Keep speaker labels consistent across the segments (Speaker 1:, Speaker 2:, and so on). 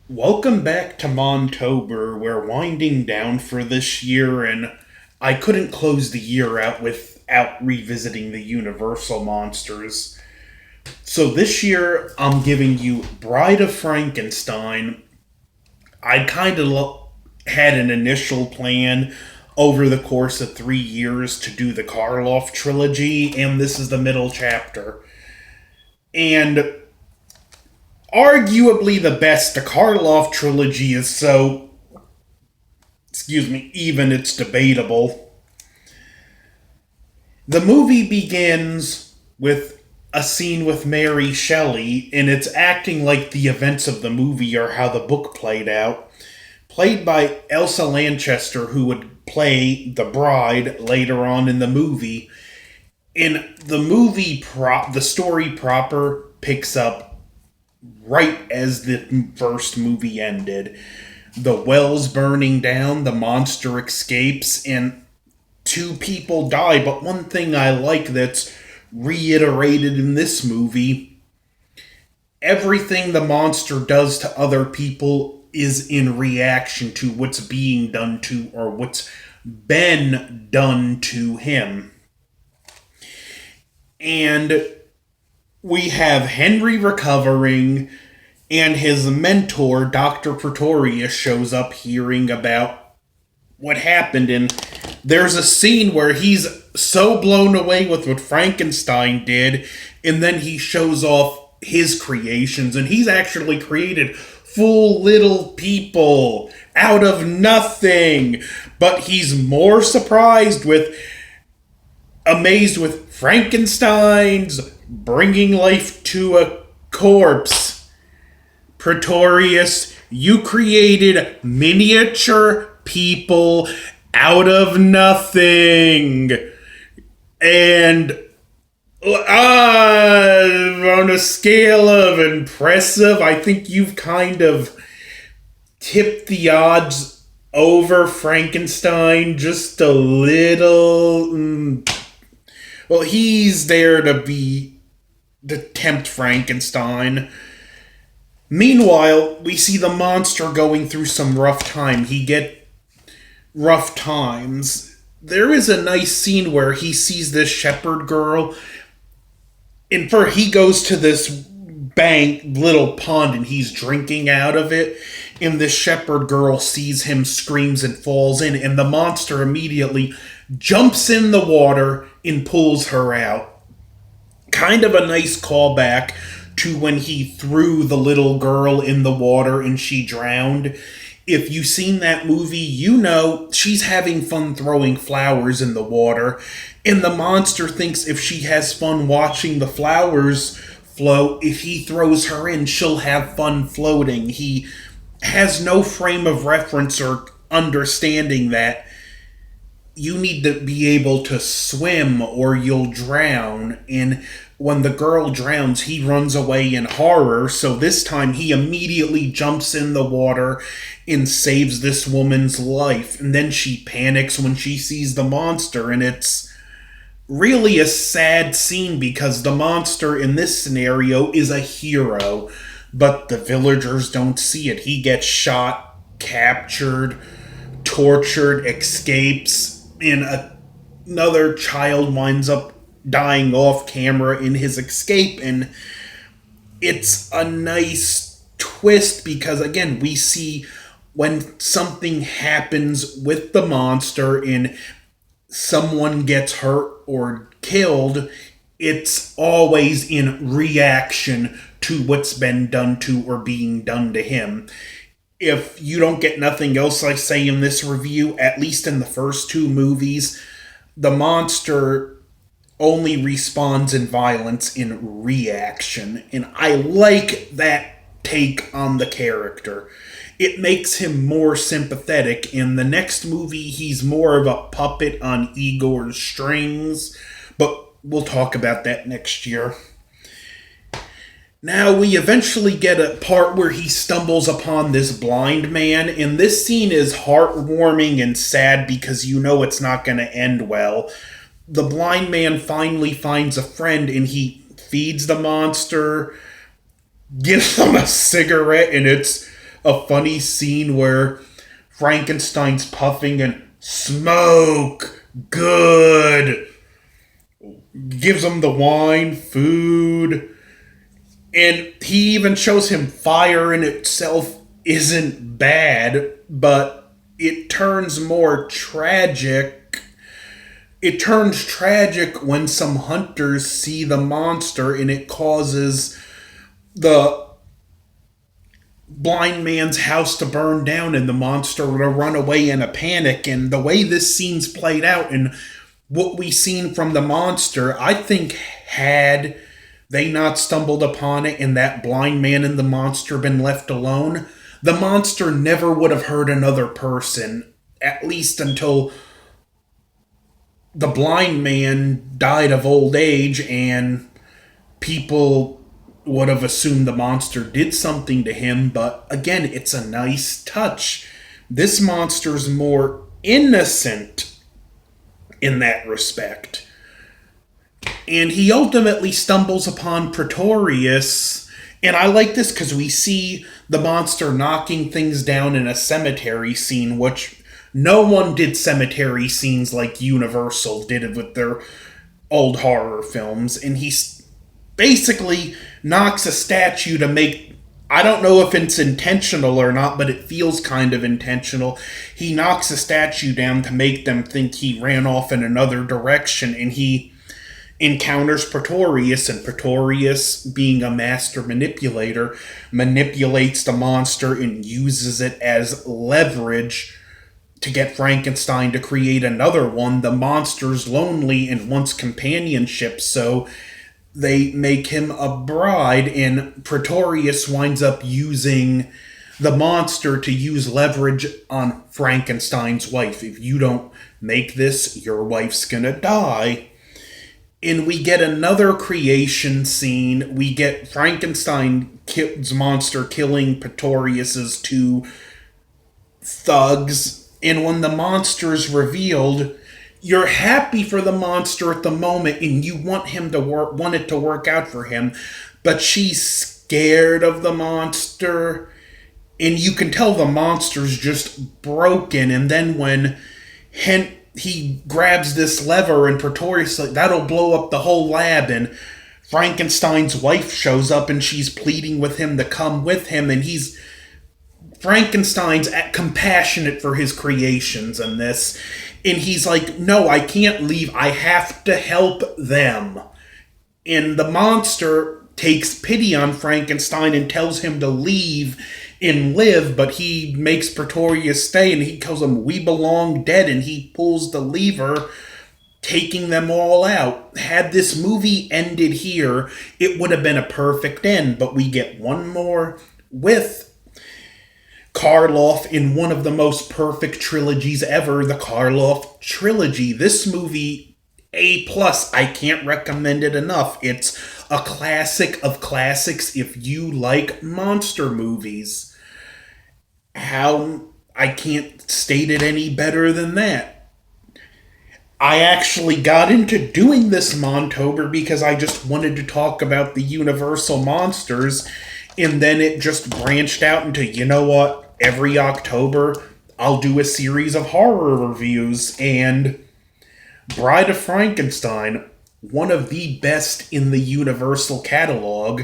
Speaker 1: Welcome back to Montober. We're winding down for this year, and I couldn't close the year out without revisiting the Universal monsters. So this year, I'm giving you Bride of Frankenstein. I had an initial plan over the course of 3 years to do the Karloff trilogy, and this is the middle chapter. And arguably the best, the Karloff trilogy is so even it's debatable. The movie begins with a scene with Mary Shelley, and it's acting like the events of the movie are how the book played out. Played by Elsa Lanchester, who would play the bride later on in the movie. In the the story proper picks up right as the first movie ended. The well's burning down, the monster escapes, and two people die. But one thing I like that's reiterated in this movie, everything the monster does to other people is in reaction to what's being done to or what's been done to him. And we have Henry recovering, and his mentor, Dr. Pretorius, shows up hearing about what happened. And there's a scene where he's so blown away with what Frankenstein did, and then he shows off his creations, and he's actually created full little people out of nothing. But he's more amazed with Frankenstein's bringing life to a corpse. Pretorius, you created miniature people out of nothing. And on a scale of impressive, I think you've kind of tipped the odds over Frankenstein just a little. Well, he's there to tempt Frankenstein. Meanwhile, we see the monster going through some rough times. There is a nice scene where he sees this shepherd girl, and he goes to this little pond, and he's drinking out of it. And this shepherd girl sees him, screams, and falls in, and the monster immediately jumps in the water and pulls her out. Kind of a nice callback to when he threw the little girl in the water and she drowned. If you've seen that movie, you know she's having fun throwing flowers in the water, and the monster thinks if she has fun watching the flowers float, if he throws her in, she'll have fun floating. He has no frame of reference or understanding that you need to be able to swim or you'll drown. And when the girl drowns, he runs away in horror. So this time he immediately jumps in the water and saves this woman's life. And then she panics when she sees the monster. And it's really a sad scene because the monster in this scenario is a hero. But the villagers don't see it. He gets shot, captured, tortured, escapes, and another child winds up dying off camera in his escape. And it's a nice twist because, again, we see when something happens with the monster and someone gets hurt or killed, it's always in reaction to what's been done to or being done to him. If you don't get nothing else I say in this review, at least in the first two movies, the monster only responds in violence in reaction. And I like that take on the character. It makes him more sympathetic. In the next movie, he's more of a puppet on Igor's strings, but we'll talk about that next year. Now we eventually get a part where he stumbles upon this blind man, and this scene is heartwarming and sad because you know it's not going to end well. The blind man finally finds a friend and he feeds the monster, gives him a cigarette, and it's a funny scene where Frankenstein's puffing and smoke good, gives him the wine, food, and he even shows him fire in itself isn't bad, but it turns more tragic. It turns tragic when some hunters see the monster and it causes the blind man's house to burn down and the monster to run away in a panic. And the way this scene's played out and what we seen from the monster, I think had they not stumbled upon it and that blind man and the monster been left alone, the monster never would have hurt another person, at least until the blind man died of old age and people would have assumed the monster did something to him. But again, it's a nice touch. This monster's more innocent in that respect. And he ultimately stumbles upon Pretorius. And I like this because we see the monster knocking things down in a cemetery scene, which no one did cemetery scenes like Universal did with their old horror films. And he basically knocks a statue to make, I don't know if it's intentional or not, but it feels kind of intentional. He knocks a statue down to make them think he ran off in another direction, and he encounters Pretorius, and Pretorius, being a master manipulator, manipulates the monster and uses it as leverage to get Frankenstein to create another one. The monster's lonely and wants companionship, so they make him a bride, and Pretorius winds up using the monster to use leverage on Frankenstein's wife. If you don't make this, your wife's gonna die. And we get another creation scene. We get Frankenstein's monster killing Pretorius's two thugs. And when the monster's revealed, you're happy for the monster at the moment and you want it to work out for him. But she's scared of the monster. And you can tell the monster's just broken. And then when he grabs this lever and Pretorius like, that'll blow up the whole lab, and Frankenstein's wife shows up and she's pleading with him to come with him, and Frankenstein's compassionate for his creations in this, and he's like, no, I can't leave, I have to help them. And the monster takes pity on Frankenstein and tells him to leave and live, but he makes Pretorius stay, and he tells him, we belong dead, and he pulls the lever, taking them all out. Had this movie ended here, it would have been a perfect end, but we get one more with Karloff in one of the most perfect trilogies ever, the Karloff trilogy. This movie, A+, I can't recommend it enough. It's a classic of classics if you like monster movies. I can't state it any better than that. I actually got into doing this Montober because I just wanted to talk about the Universal monsters, and then it just branched out into, you know what, every October I'll do a series of horror reviews, and Bride of Frankenstein, one of the best in the Universal catalog.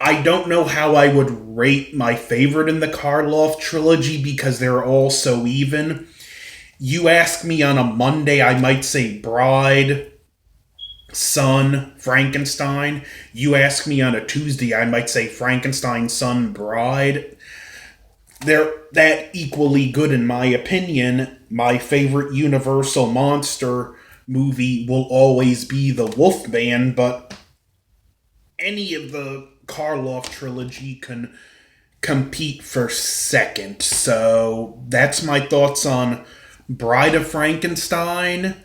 Speaker 1: I don't know how I would rate my favorite in the Karloff trilogy because they're all so even. You ask me on a Monday, I might say Bride, Son, Frankenstein. You ask me on a Tuesday, I might say Frankenstein, Son, Bride. They're that equally good in my opinion. My favorite Universal monster movie will always be The Wolfman, but any of the Karloff trilogy can compete for second. So that's my thoughts on Bride of Frankenstein.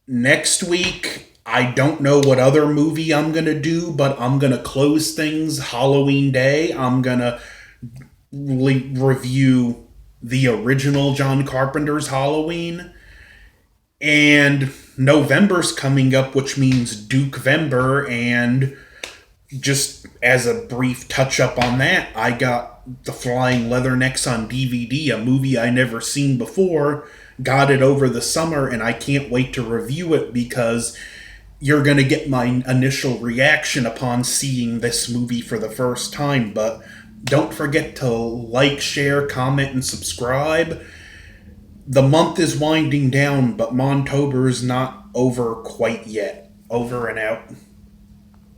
Speaker 1: Next week, I don't know what other movie I'm going to do, but I'm going to close things Halloween Day. I'm going to review the original John Carpenter's Halloween. And November's coming up, which means Duke-vember, and just as a brief touch-up on that, I got The Flying Leathernecks on DVD, a movie I never seen before. Got it over the summer, and I can't wait to review it because you're going to get my initial reaction upon seeing this movie for the first time. But don't forget to like, share, comment, and subscribe. The month is winding down, but Montober is not over quite yet. Over and out.